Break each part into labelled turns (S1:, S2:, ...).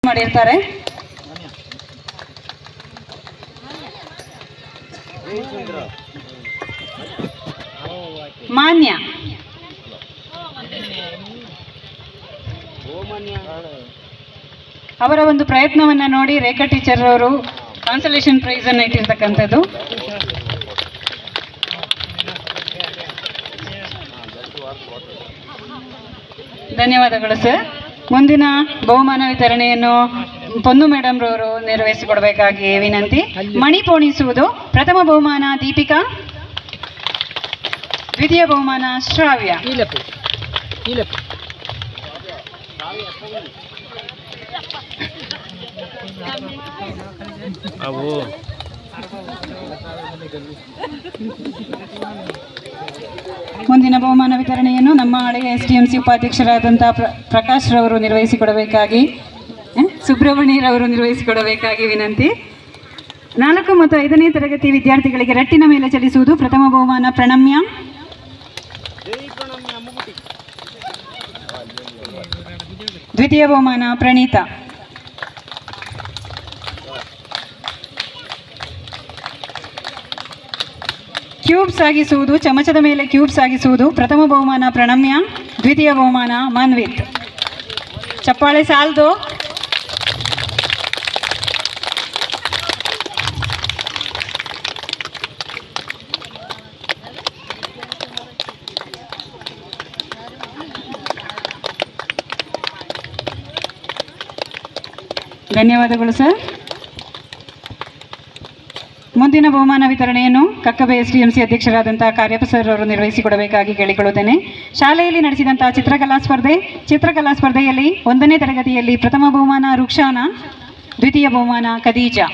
S1: ಮಾಡಿರ್ತಾರೆ. ಮಾನ್ಯ ಅವರ ಒಂದು ಪ್ರಯತ್ನವನ್ನ ನೋಡಿ ರೇಖಾ ಟೀಚರ್ ಅವರು ಕಾನ್ಸಲೇಷನ್ ಪ್ರೈಸ್ ಅನ್ನು ಇಟ್ಟಿರ್ತಕ್ಕಂಥದ್ದು. ಧನ್ಯವಾದಗಳು ಸರ್. ಮುಂದಿನ ಬಹುಮಾನ ವಿತರಣೆಯನ್ನು ಪೊನ್ನು ಮೇಡಮ್ ರವರು ನೆರವೇರಿಸಿಕೊಡಬೇಕಾಗಿ ವಿನಂತಿ. ಮಣಿ ಪೋಣಿಸುವುದು ಪ್ರಥಮ ಬಹುಮಾನ ದೀಪಿಕಾ, ದ್ವಿತೀಯ ಬಹುಮಾನ ಶ್ರಾವ್ಯ. ಮುಂದಿನ ಬಹುಮಾನ ವಿತರಣೆಯನ್ನು ನಮ್ಮ ಹಳೆಯ SDMC ಉಪಾಧ್ಯಕ್ಷರಾದಂತಹ ಪ್ರಕಾಶ್ ರವರು ನಿರ್ವಹಿಸಿಕೊಡಬೇಕಾಗಿ, ಸುಬ್ರಹ್ಮಣ್ಯರವರು ನಿರ್ವಹಿಸಿಕೊಡಬೇಕಾಗಿ ವಿನಂತಿ. 4 ಮತ್ತು 5ನೇ ತರಗತಿ ವಿದ್ಯಾರ್ಥಿಗಳಿಗೆ ರಟ್ಟಿನ ಮೇಲೆ ಚಲಿಸುವುದು ಪ್ರಥಮ ಬಹುಮಾನ ಪ್ರಣಮ್ಯ, ದ್ವಿತೀಯ ಬಹುಮಾನ ಪ್ರಣೀತಾ. ಕ್ಯೂಬ್ ಸಾಗಿಸುವುದು, ಚಮಚದ ಮೇಲೆ ಕ್ಯೂಬ್ ಸಾಗಿಸುವುದು ಪ್ರಥಮ ಬಹುಮಾನ ಪ್ರಣಮ್ಯ, ದ್ವಿತೀಯ ಬಹುಮಾನ ಮನ್ವಿತ್. ಚಪ್ಪಾಳೆ ಸಾಲ್ದು. ಧನ್ಯವಾದಗಳು ಸರ್. ಮುಂದಿನ ಬಹುಮಾನ ವಿತರಣೆಯನ್ನು ಕಕ್ಕಬೆ SDMC ಅಧ್ಯಕ್ಷರಾದಂತಹ ಕಾರ್ಯಪ್ಪ ಸರ್ ಅವರು ನಿರ್ವಹಿಸಿಕೊಡಬೇಕಾಗಿ ಕೇಳಿಕೊಳ್ಳುತ್ತೇನೆ. ಶಾಲೆಯಲ್ಲಿ ನಡೆಸಿದಂತಹ ಚಿತ್ರಕಲಾ ಸ್ಪರ್ಧೆಯಲ್ಲಿ 1ನೇ ತರಗತಿಯಲ್ಲಿ ಪ್ರಥಮ ಬಹುಮಾನ ರುಕ್ಷಾನ, ದ್ವಿತೀಯ ಬಹುಮಾನ ಖದೀಜಾ.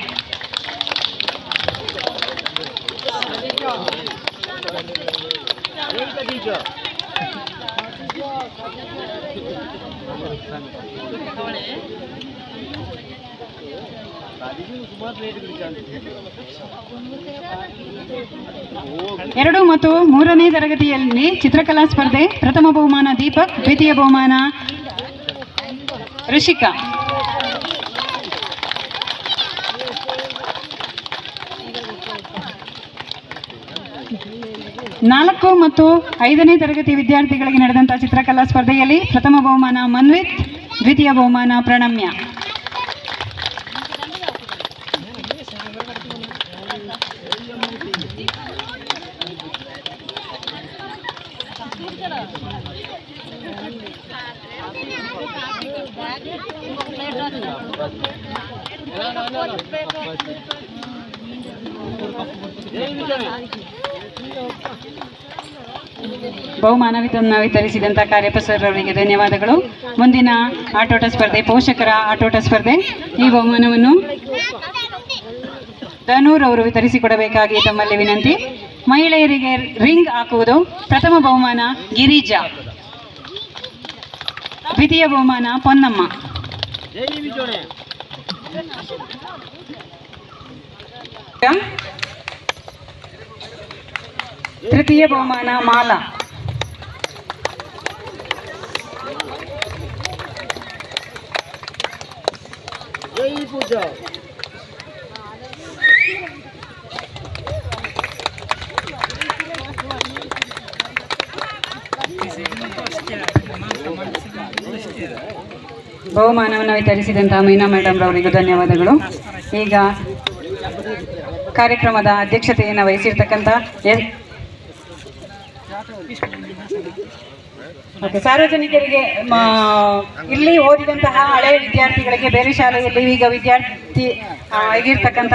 S1: ಎರಡು ಮತ್ತು 3ನೇ ತರಗತಿಯಲ್ಲಿ ಚಿತ್ರಕಲಾ ಸ್ಪರ್ಧೆ ಪ್ರಥಮ ಬಹುಮಾನ ದೀಪಕ್, ದ್ವಿತೀಯ ಬಹುಮಾನ ಋಷಿಕಾ. ನಾಲ್ಕು ಮತ್ತು 5ನೇ ತರಗತಿ ವಿದ್ಯಾರ್ಥಿಗಳಿಗೆ ನಡೆದಂತಹ ಚಿತ್ರಕಲಾ ಸ್ಪರ್ಧೆಯಲ್ಲಿ ಪ್ರಥಮ ಬಹುಮಾನ ಮನ್ವಿತ್, ದ್ವಿತೀಯ ಬಹುಮಾನ ಪ್ರಣಮ್ಯ. ಬಹುಮಾನ ವಿತರಿಸಿದಂತಹ ಕಾರ್ಯಪ್ಪ ಸರ್ ಅವರಿಗೆ ಧನ್ಯವಾದಗಳು. ಮುಂದಿನ ಆಟೋಟ ಸ್ಪರ್ಧೆ ಪೋಷಕರ ಆಟೋಟ ಸ್ಪರ್ಧೆ. ಈ ಬಹುಮಾನವನ್ನು ಧನೂರ್ ಅವರು ವಿತರಿಸಿಕೊಡಬೇಕಾಗಿ ತಮ್ಮಲ್ಲಿ ವಿನಂತಿ. ಮಹಿಳೆಯರಿಗೆ ರಿಂಗ್ ಹಾಕುವುದು ಪ್ರಥಮ ಬಹುಮಾನ ಗಿರಿಜಾ, ದ್ವಿತೀಯ ಬಹುಮಾನ ಪೊನ್ನಮ್ಮ. ತೃತೀಯ ಬಹುಮಾನ ಮಾಲಾ. ಬಹುಮಾನವನ್ನು ವಿತರಿಸಿದಂತಹ ಮೀನಾ ಮೇಡಮ್ ರವರಿಗೂ ಧನ್ಯವಾದಗಳು. ಈಗ ಕಾರ್ಯಕ್ರಮದ ಅಧ್ಯಕ್ಷತೆಯನ್ನು ವಹಿಸಿರ್ತಕ್ಕಂಥ ಸಾರ್ವಜನಿಕರಿಗೆ, ಇಲ್ಲಿ ಓದಿದಂತಹ ಹಳೆಯ ವಿದ್ಯಾರ್ಥಿಗಳಿಗೆ ಬೇರೆ ಶಾಲೆಯಲ್ಲಿ ಈಗ ವಿದ್ಯಾರ್ಥಿ ಆಗಿರ್ತಕ್ಕಂಥ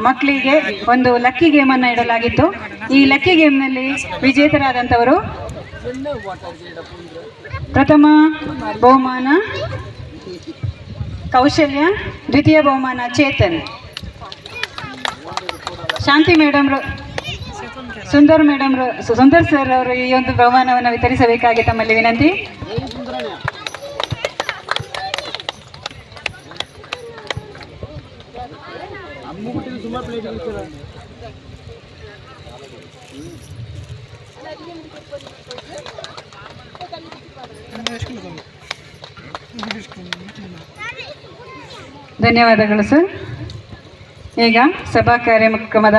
S1: ಮಕ್ಕಳಿಗೆ ಒಂದು ಲಕ್ಕಿ ಗೇಮನ್ನು ಇಡಲಾಗಿತ್ತು. ಈ ಲಕ್ಕಿ ಗೇಮ್ನಲ್ಲಿ ವಿಜೇತರಾದಂಥವರು ಪ್ರಥಮ ಬಹುಮಾನ ಕೌಶಲ್ಯ, ದ್ವಿತೀಯ ಬಹುಮಾನ ಚೇತನ್. ಶಾಂತಿ ಮೇಡಮ್, ಸುಂದರ್ ಸರ್ ಅವರು ಈ ಒಂದು ಬಹುಮಾನವನ್ನು ವಿತರಿಸಬೇಕಾಗಿ ತಮ್ಮಲ್ಲಿ ವಿನಂತಿ. ಧನ್ಯವಾದಗಳು ಸರ್. ಈಗ ಸಭಾ ಕಾರ್ಯಕ್ರಮದ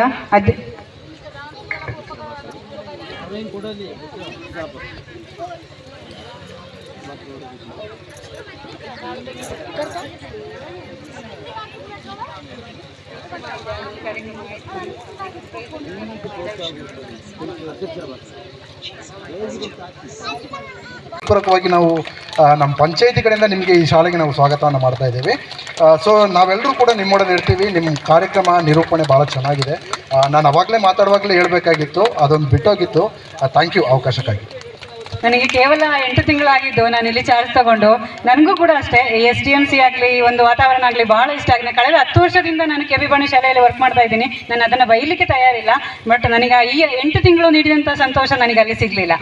S2: ಪೂರ್ವಕವಾಗಿ ನಾವು ನಮ್ಮ ಪಂಚಾಯಿತಿ ಕಡೆಯಿಂದ ನಿಮಗೆ ಈ ಶಾಲೆಗೆ ನಾವು ಸ್ವಾಗತವನ್ನು ಮಾಡ್ತಾ ಇದ್ದೀವಿ. ಸೊ ನಾವೆಲ್ಲರೂ ಕೂಡ ನಿಮ್ಮೊಡನೆ ಇರ್ತೀವಿ. ನಿಮ್ಮ ಕಾರ್ಯಕ್ರಮ ನಿರೂಪಣೆ ಭಾಳ ಚೆನ್ನಾಗಿದೆ. ನಾನು ಅವಾಗಲೇ ಮಾತಾಡುವಾಗಲೇ ಹೇಳಬೇಕಾಗಿತ್ತು, ಅದೊಂದು ಬಿಟ್ಟೋಗಿತ್ತು. Thank you ಅವಕಾಶಕ್ಕಾಗಿ.
S1: ನನಗೆ ಕೇವಲ 8 ತಿಂಗಳಾಗಿದ್ದು ನಾನು ಇಲ್ಲಿ ಚಾರ್ಜ್ ತಗೊಂಡು, ನನಗೂ ಕೂಡ ಅಷ್ಟೇ STMC ಆಗಲಿ ಒಂದು ವಾತಾವರಣ ಆಗಲಿ ಭಾಳ ಇಷ್ಟ ಆಗಿದೆ. ಕಳೆದ 10 ವರ್ಷದಿಂದ ನಾನು ಕೆ ಬಿ ಬಾಣಿ ಶಾಲೆಯಲ್ಲಿ ವರ್ಕ್ ಮಾಡ್ತಾ ಇದ್ದೀನಿ. ನಾನು ಅದನ್ನು ಬೈಲಿಕ್ಕೆ ತಯಾರಿಲ್ಲ, ಬಟ್ ನನಗೆ ಈ 8 ತಿಂಗಳು ನೀಡಿದಂಥ ಸಂತೋಷ ನನಗೆ ಅಲ್ಲಿ ಸಿಗಲಿಲ್ಲ.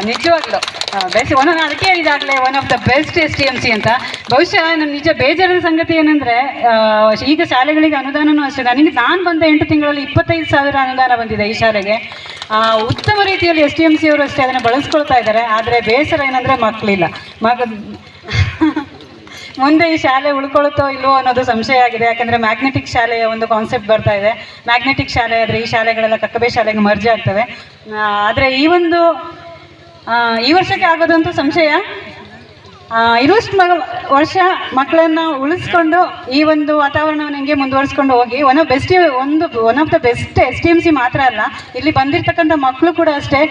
S1: ನಿಜವಾಗ್ಲೂ ಬೆಸ್ಟ್ ನಾನು ಅದಕ್ಕೆ ಹೇಳಿದಾಗಲೇ one of the best STMC ಅಂತ. ಬಹುಶಃ ನನ್ನ ನಿಜ ಬೇಜಾರದ ಸಂಗತಿ ಏನಂದರೆ, ಈಗ ಶಾಲೆಗಳಿಗೆ ಅನುದಾನವೂ ಅಷ್ಟೇ. ನಾನು ಬಂದ 8 ತಿಂಗಳಲ್ಲಿ 25,000 ಅನುದಾನ ಬಂದಿದೆ ಈ ಶಾಲೆಗೆ. ಉತ್ತಮ ರೀತಿಯಲ್ಲಿ STMC ಅವರು ಅಷ್ಟೇ ಅದನ್ನು ಬಳಸ್ಕೊಳ್ತಾ ಇದ್ದಾರೆ. ಆದರೆ ಬೇಸರ ಏನಂದರೆ ಮಕ್ಕಳಿಲ್ಲ. ಮುಂದೆ ಈ ಶಾಲೆ ಉಳ್ಕೊಳುತ್ತೋ ಇಲ್ಲವೋ ಅನ್ನೋದು ಸಂಶಯ ಆಗಿದೆ. ಯಾಕಂದರೆ ಮ್ಯಾಗ್ನೆಟಿಕ್ ಶಾಲೆಯ ಒಂದು ಕಾನ್ಸೆಪ್ಟ್ ಬರ್ತಾ ಇದೆ. ಮ್ಯಾಗ್ನೆಟಿಕ್ ಶಾಲೆ ಆದರೆ ಈ ಶಾಲೆಗಳೆಲ್ಲ ಕಕ್ಕಬೆ ಶಾಲೆಗೆ ಮರ್ಜ್ ಆಗ್ತವೆ. ಆದರೆ ಈ ವರ್ಷಕ್ಕೆ ಆಗೋದಂತೂ ಸಂಶಯ. ಇನ್ನಷ್ಟು ವರ್ಷ ಮಕ್ಕಳನ್ನು ಉಳಿಸ್ಕೊಂಡು ಈ ಒಂದು ವಾತಾವರಣವನ್ನು ಹೆಂಗೆ ಮುಂದುವರಿಸ್ಕೊಂಡು ಹೋಗಿ one of the best STMC ಮಾತ್ರ ಅಲ್ಲ, ಇಲ್ಲಿ ಬಂದಿರತಕ್ಕಂಥ ಮಕ್ಕಳು ಕೂಡ ಅಷ್ಟೇ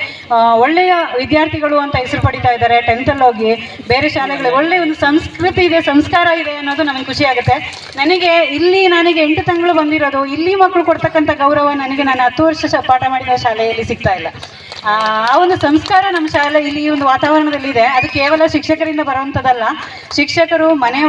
S1: ಒಳ್ಳೆಯ ವಿದ್ಯಾರ್ಥಿಗಳು ಅಂತ ಹೆಸರು ಪಡಿತಾ ಇದ್ದಾರೆ. 10th ಹೋಗಿ ಬೇರೆ ಶಾಲೆಗಳು ಒಳ್ಳೆಯ ಒಂದು ಸಂಸ್ಕೃತಿ ಇದೆ, ಸಂಸ್ಕಾರ ಇದೆ ಅನ್ನೋದು ನಮಗೆ ಖುಷಿ ಆಗುತ್ತೆ. ನನಗೆ 8 ತಿಂಗಳು ಬಂದಿರೋದು, ಇಲ್ಲಿ ಮಕ್ಕಳು ಕೊಡ್ತಕ್ಕಂಥ ಗೌರವ ನನಗೆ ನಾನು 10 ವರ್ಷ ಪಾಠ ಮಾಡಿದ ಶಾಲೆಯಲ್ಲಿ ಸಿಗ್ತಾ ಇಲ್ಲ. ಆ ಒಂದು ಸಂಸ್ಕಾರ ನಮ್ಮ ಶಾಲೆ ಇಲ್ಲಿ ಈ ಒಂದು ವಾತಾವರಣದಲ್ಲಿದೆ. ಅದು ಕೇವಲ ಶಿಕ್ಷಕರಿಂದ ಬರುವಂಥದ್ದಲ್ಲ. ಶಿಕ್ಷಕರು ಮನೆ